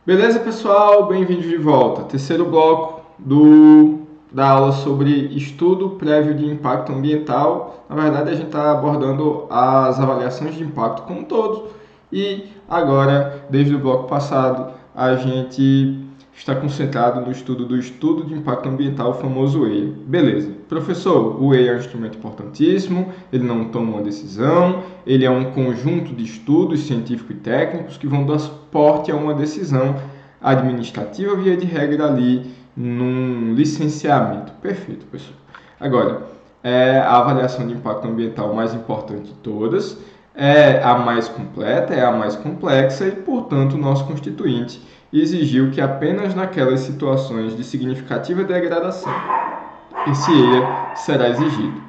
Beleza, pessoal? Bem-vindos de volta. Terceiro bloco da aula sobre estudo prévio de impacto ambiental. Na verdade, a gente está abordando as avaliações de impacto como um todo. E agora, desde o bloco passado, a gente está concentrado no estudo do estudo de impacto ambiental, o famoso EIA. Beleza. Professor, o EIA é um instrumento importantíssimo, ele não toma uma decisão, ele é um conjunto de estudos científicos e técnicos que vão dar suporte a uma decisão administrativa, via de regra, ali num licenciamento. Perfeito, pessoal. Agora, a avaliação de impacto ambiental mais importante de todas, é a mais completa, é a mais complexa e, portanto, o nosso constituinte exigiu que apenas naquelas situações de significativa degradação esse EIA será exigido.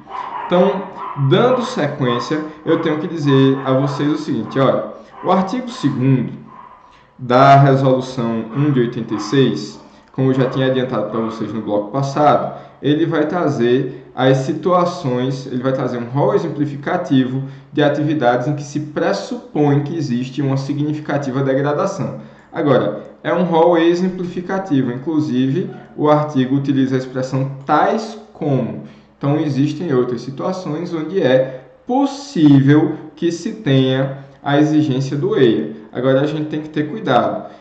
Então, dando sequência, eu tenho que dizer a vocês o seguinte, olha, o artigo 2º da resolução 1 de 86, como eu já tinha adiantado para vocês no bloco passado, ele vai trazer as situações, ele vai trazer um rol exemplificativo de atividades em que se pressupõe que existe uma significativa degradação. Agora, é um rol exemplificativo, inclusive o artigo utiliza a expressão tais como. Então, existem outras situações onde é possível que se tenha a exigência do EIA. Agora, a gente tem que ter cuidado.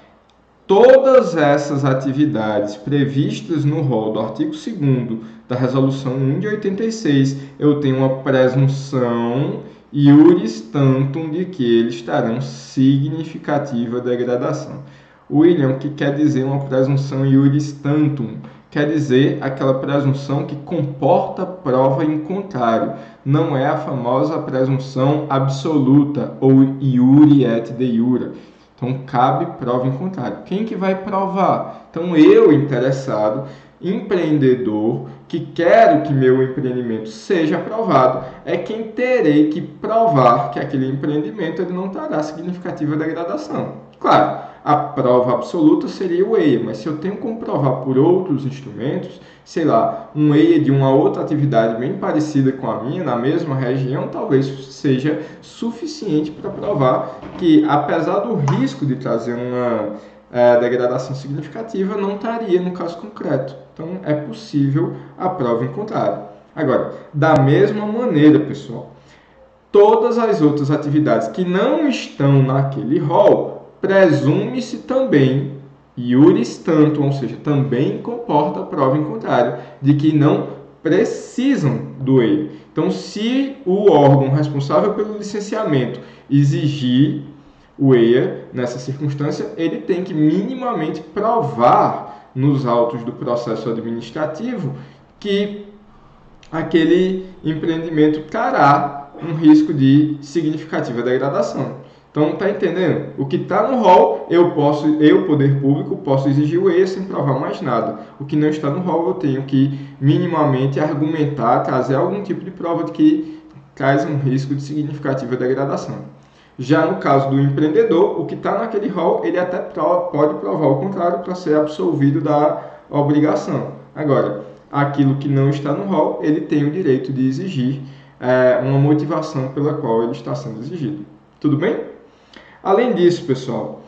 Todas essas atividades previstas no rol do artigo 2º da Resolução 1 de 86, eu tenho uma presunção iuris tantum de que eles estarão significativa degradação. William, o que quer dizer uma presunção iuris tantum? Quer dizer aquela presunção que comporta prova em contrário. Não é a famosa presunção absoluta ou iuri et de iura. Então, cabe prova em contrário. Quem que vai provar? Então, eu, interessado, empreendedor, que quero que meu empreendimento seja aprovado, é quem terei que provar que aquele empreendimento ele não trará significativa degradação. Claro, a prova absoluta seria o EIA, mas se eu tenho como provar por outros instrumentos, sei lá, um EIA de uma outra atividade bem parecida com a minha, na mesma região, talvez seja suficiente para provar que, apesar do risco de trazer uma degradação significativa, não estaria no caso concreto. Então, é possível a prova em contrário. Agora, da mesma maneira, pessoal, todas as outras atividades que não estão naquele rol, presume-se também, iuris tantum, ou seja, também comporta a prova em contrário, de que não precisam do EIA. Então, se o órgão responsável pelo licenciamento exigir o EIA nessa circunstância, ele tem que minimamente provar nos autos do processo administrativo que aquele empreendimento trará um risco de significativa degradação. Então, está entendendo? O que está no rol, eu, poder público, posso exigir o EIA sem provar mais nada. O que não está no rol, eu tenho que minimamente argumentar, trazer algum tipo de prova de que traz um risco de significativa degradação. Já no caso do empreendedor, o que está naquele rol, ele até pode provar o contrário para ser absolvido da obrigação. Agora, aquilo que não está no rol, ele tem o direito de exigir uma motivação pela qual ele está sendo exigido. Tudo bem? Além disso, pessoal,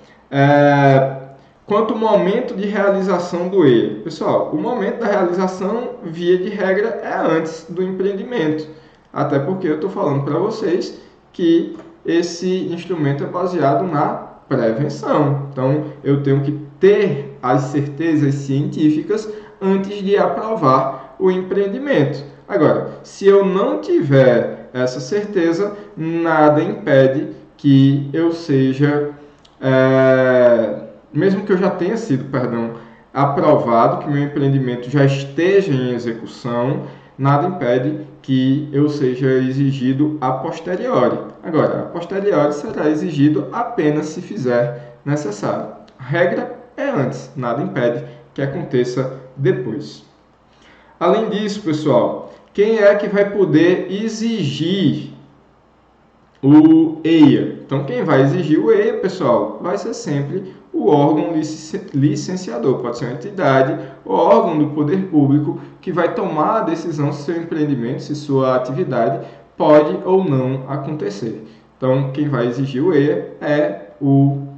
quanto ao momento de realização do EIA. Pessoal, o momento da realização, via de regra, é antes do empreendimento. Até porque eu estou falando para vocês que esse instrumento é baseado na prevenção. Então, eu tenho que ter as certezas científicas antes de aprovar o empreendimento. Agora, se eu não tiver essa certeza, nada impede que eu seja, mesmo que eu já tenha sido, aprovado, que meu empreendimento já esteja em execução, nada impede que eu seja exigido a posteriori. Agora, a posteriori será exigido apenas se fizer necessário. A regra é antes, nada impede que aconteça depois. Além disso, pessoal, quem é que vai poder exigir o EIA? Então, quem vai exigir o EIA, pessoal, vai ser sempre o órgão licenciador. Pode ser uma entidade ou órgão do poder público que vai tomar a decisão se seu empreendimento, se sua atividade pode ou não acontecer. Então, quem vai exigir o EIA é o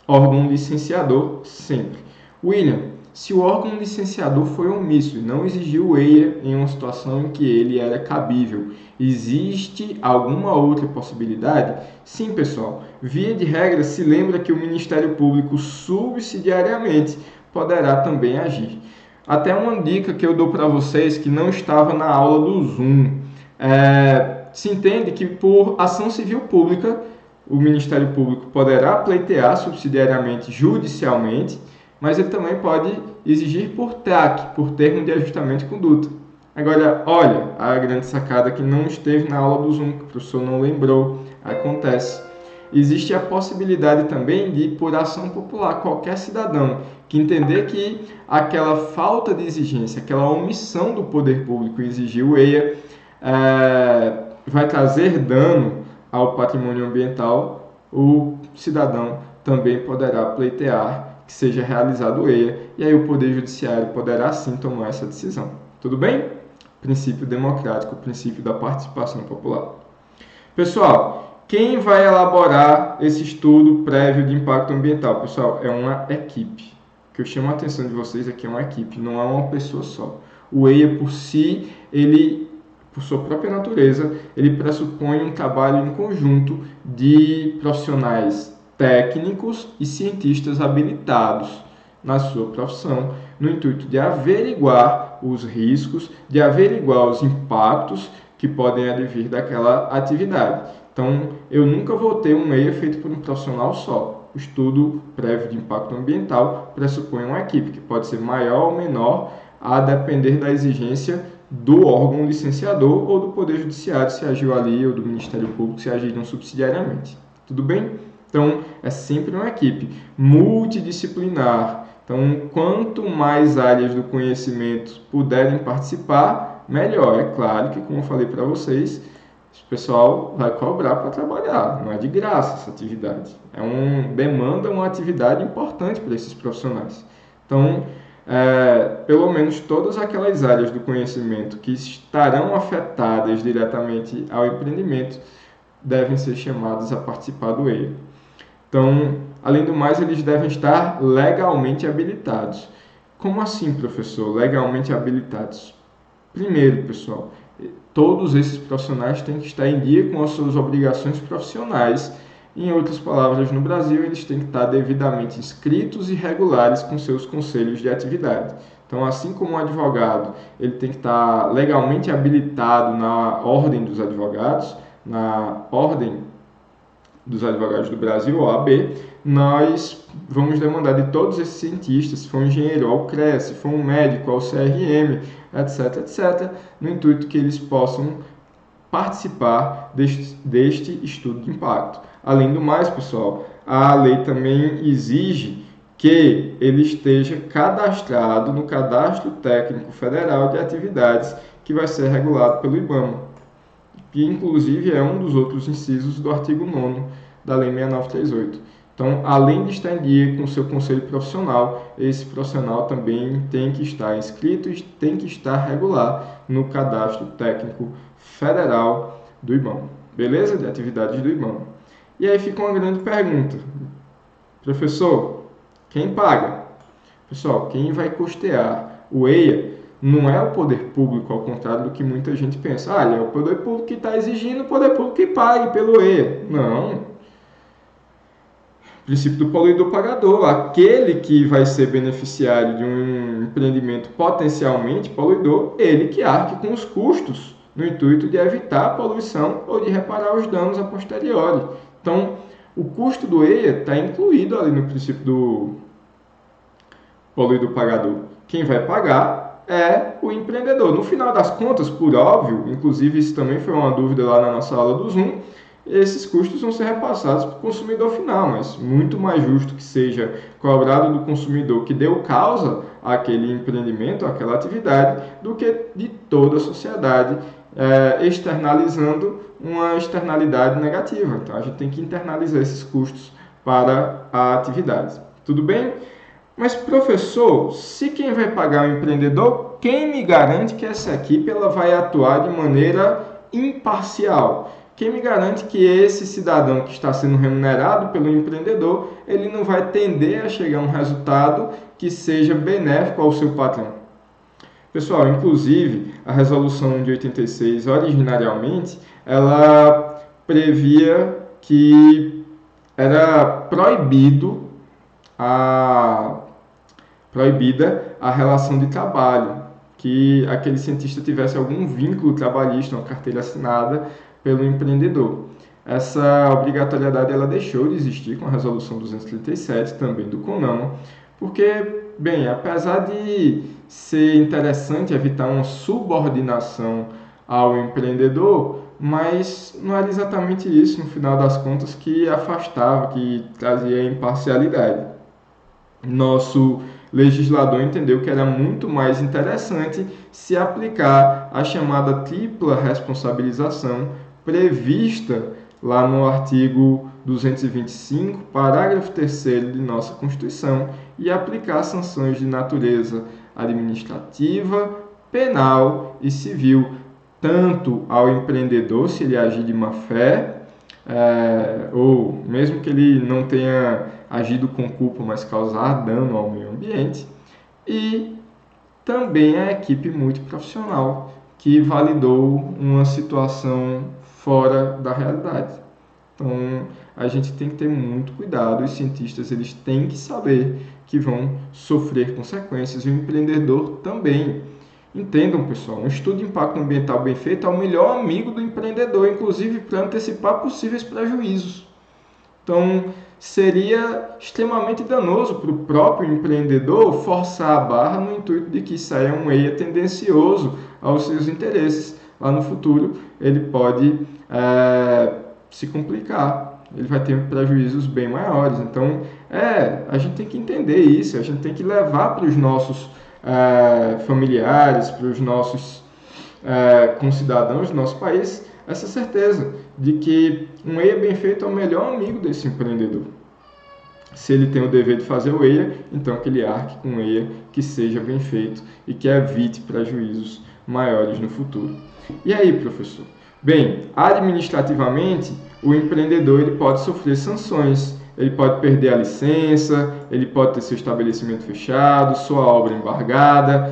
órgão licenciador sempre. William, se o órgão licenciador foi omisso e não exigiu o EIA em uma situação em que ele era cabível, existe alguma outra possibilidade? Sim, pessoal. Via de regra, se lembra que o Ministério Público subsidiariamente poderá também agir. Até uma dica que eu dou para vocês que não estava na aula do Zoom. Se entende que por ação civil pública, o Ministério Público poderá pleitear subsidiariamente, judicialmente, mas ele também pode exigir por TAC, por termo de ajustamento de conduta. Agora, olha, a grande sacada que não esteve na aula do Zoom, que o professor não lembrou, acontece. Existe a possibilidade também de, por ação popular, qualquer cidadão que entender que aquela falta de exigência, aquela omissão do poder público exigir o EIA, vai trazer dano ao patrimônio ambiental, o cidadão também poderá pleitear que seja realizado o EIA, e aí o Poder Judiciário poderá sim tomar essa decisão. Tudo bem? Princípio democrático, princípio da participação popular. Pessoal, quem vai elaborar esse estudo prévio de impacto ambiental? Pessoal, é uma equipe. O que eu chamo a atenção de vocês aqui é uma equipe, não é uma pessoa só. O EIA por si, ele, por sua própria natureza, ele pressupõe um trabalho em conjunto de profissionais técnicos e cientistas habilitados na sua profissão, no intuito de averiguar os riscos, de averiguar os impactos que podem advir daquela atividade. Então, eu nunca vou ter um EIA feito por um profissional só. O estudo prévio de impacto ambiental pressupõe uma equipe, que pode ser maior ou menor, a depender da exigência do órgão licenciador ou do Poder Judiciário, se agiu ali, ou do Ministério Público, se agiram subsidiariamente. Tudo bem? Então, é sempre uma equipe multidisciplinar. Então, quanto mais áreas do conhecimento puderem participar, melhor. É claro que, como eu falei para vocês, o pessoal vai cobrar para trabalhar. Não é de graça essa atividade. Demanda uma atividade importante para esses profissionais. Então, pelo menos todas aquelas áreas do conhecimento que estarão afetadas diretamente ao empreendimento devem ser chamadas a participar do EIA. Então, além do mais, eles devem estar legalmente habilitados. Como assim, professor? Legalmente habilitados? Primeiro, pessoal, todos esses profissionais têm que estar em dia com as suas obrigações profissionais. Em outras palavras, no Brasil, eles têm que estar devidamente inscritos e regulares com seus conselhos de atividade. Então, assim como um advogado, ele tem que estar legalmente habilitado na Ordem dos Advogados, na Ordem dos Advogados do Brasil, OAB, nós vamos demandar de todos esses cientistas, se for um engenheiro, ao CREA, se for um médico, ao CRM, etc., etc., no intuito que eles possam participar deste estudo de impacto. Além do mais, pessoal, a lei também exige que ele esteja cadastrado no Cadastro Técnico Federal de Atividades, que vai ser regulado pelo IBAMA, que inclusive é um dos outros incisos do artigo 9º da Lei 6938. Então, além de estar em dia com o seu conselho profissional, esse profissional também tem que estar inscrito e tem que estar regular no Cadastro Técnico Federal do IBAMA. Beleza? De atividades do IBAMA. E aí fica uma grande pergunta. Professor, quem paga? Pessoal, quem vai custear o EIA não é o poder público, ao contrário do que muita gente pensa. É o poder público que está exigindo, o poder público que pague pelo EIA. Não. Princípio do poluidor pagador. Aquele que vai ser beneficiário de um empreendimento potencialmente poluidor, ele que arque com os custos, no intuito de evitar a poluição ou de reparar os danos a posteriori. Então, o custo do EIA está incluído ali no princípio do poluidor pagador. Quem vai pagar é o empreendedor. No final das contas, por óbvio, inclusive isso também foi uma dúvida lá na nossa aula do Zoom, esses custos vão ser repassados para o consumidor final, mas muito mais justo que seja cobrado do consumidor que deu causa àquele empreendimento, àquela atividade, do que de toda a sociedade externalizando uma externalidade negativa. Então, a gente tem que internalizar esses custos para a atividade. Tudo bem? Mas, professor, se quem vai pagar é o empreendedor, quem me garante que essa equipe ela vai atuar de maneira imparcial? quem me garante que esse cidadão que está sendo remunerado pelo empreendedor, ele não vai tender a chegar a um resultado que seja benéfico ao seu patrão? Pessoal, inclusive, a resolução de 86, originariamente, ela previa que era proibida a relação de trabalho, que aquele cientista tivesse algum vínculo trabalhista, uma carteira assinada pelo empreendedor. Essa obrigatoriedade ela deixou de existir com a resolução 237, também do CONAMA, porque, bem, apesar de ser interessante evitar uma subordinação ao empreendedor, mas não era exatamente isso, no final das contas, que afastava, que trazia imparcialidade. Nosso legislador entendeu que era muito mais interessante se aplicar a chamada tripla responsabilização prevista lá no artigo 225, parágrafo 3º de nossa Constituição, e aplicar sanções de natureza administrativa, penal e civil, tanto ao empreendedor, se ele agir de má fé, ou mesmo que ele não tenha agido com culpa, mas causar dano ao meio ambiente, e também a equipe multiprofissional, que validou uma situação fora da realidade. Então, a gente tem que ter muito cuidado, os cientistas eles têm que saber que vão sofrer consequências, e o empreendedor também. Entendam, pessoal, um estudo de impacto ambiental bem feito é o melhor amigo do empreendedor, inclusive para antecipar possíveis prejuízos. Então, seria extremamente danoso para o próprio empreendedor forçar a barra no intuito de que saia um EIA tendencioso aos seus interesses. Lá no futuro, ele pode se complicar, ele vai ter prejuízos bem maiores. Então, a gente tem que entender isso, a gente tem que levar para os nossos familiares, para os nossos concidadãos do nosso país, essa certeza de que um EIA bem feito é o melhor amigo desse empreendedor. Se ele tem o dever de fazer o EIA, então que ele arque com um EIA que seja bem feito e que evite prejuízos maiores no futuro. E aí, professor? Bem, administrativamente, o empreendedor ele pode sofrer sanções. Ele pode perder a licença, ele pode ter seu estabelecimento fechado, sua obra embargada,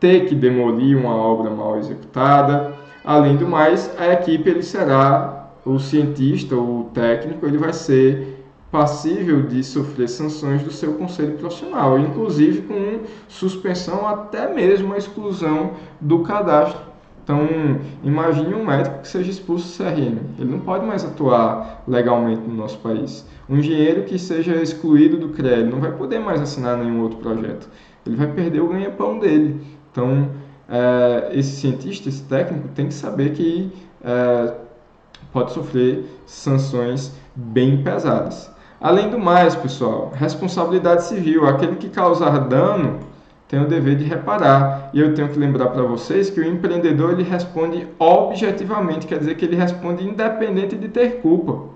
ter que demolir uma obra mal executada. Além do mais, a equipe ele será, o cientista, o técnico, ele vai ser passível de sofrer sanções do seu conselho profissional, inclusive com suspensão até mesmo a exclusão do cadastro. Então, imagine um médico que seja expulso do CRM. Ele não pode mais atuar legalmente no nosso país. Um engenheiro que seja excluído do CREA não vai poder mais assinar nenhum outro projeto. Ele vai perder o ganha-pão dele. Então, esse cientista, esse técnico, tem que saber que pode sofrer sanções bem pesadas. Além do mais, pessoal, responsabilidade civil. Aquele que causar dano tem o dever de reparar. E eu tenho que lembrar para vocês que o empreendedor ele responde objetivamente, quer dizer que ele responde independente de ter culpa.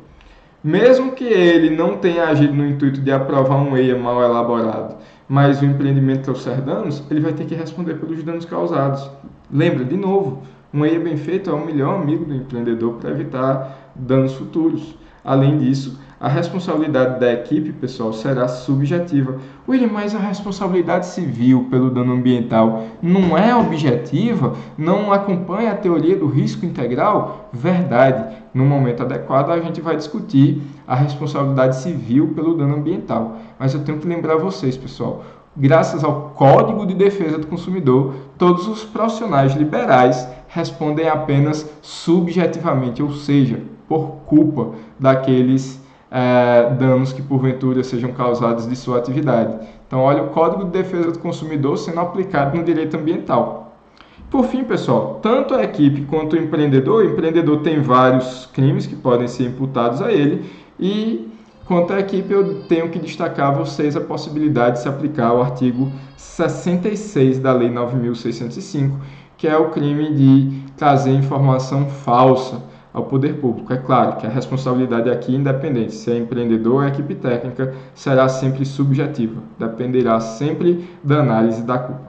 Mesmo que ele não tenha agido no intuito de aprovar um EIA mal elaborado, mas o empreendimento trouxer danos, ele vai ter que responder pelos danos causados. Lembra, de novo, um EIA bem feito é o melhor amigo do empreendedor para evitar danos futuros. Além disso, a responsabilidade da equipe, pessoal, será subjetiva. William, mas a responsabilidade civil pelo dano ambiental não é objetiva? Não acompanha a teoria do risco integral? Verdade. No momento adequado, a gente vai discutir a responsabilidade civil pelo dano ambiental. Mas eu tenho que lembrar vocês, pessoal, graças ao Código de Defesa do Consumidor, todos os profissionais liberais respondem apenas subjetivamente, ou seja, por culpa daqueles danos que porventura sejam causados de sua atividade. Então, olha o Código de Defesa do Consumidor sendo aplicado no direito ambiental. Por fim, pessoal, tanto a equipe quanto o empreendedor tem vários crimes que podem ser imputados a ele, e quanto à equipe eu tenho que destacar a vocês a possibilidade de se aplicar o artigo 66 da Lei 9.605, que é o crime de trazer informação falsa ao poder público. É claro que a responsabilidade aqui, independente se é empreendedor ou equipe técnica, será sempre subjetiva, dependerá sempre da análise da culpa.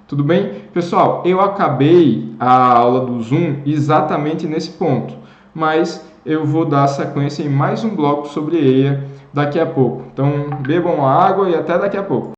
Tudo bem? Pessoal, eu acabei a aula do Zoom exatamente nesse ponto, mas eu vou dar sequência em mais um bloco sobre EIA daqui a pouco. Então, bebam água e até daqui a pouco.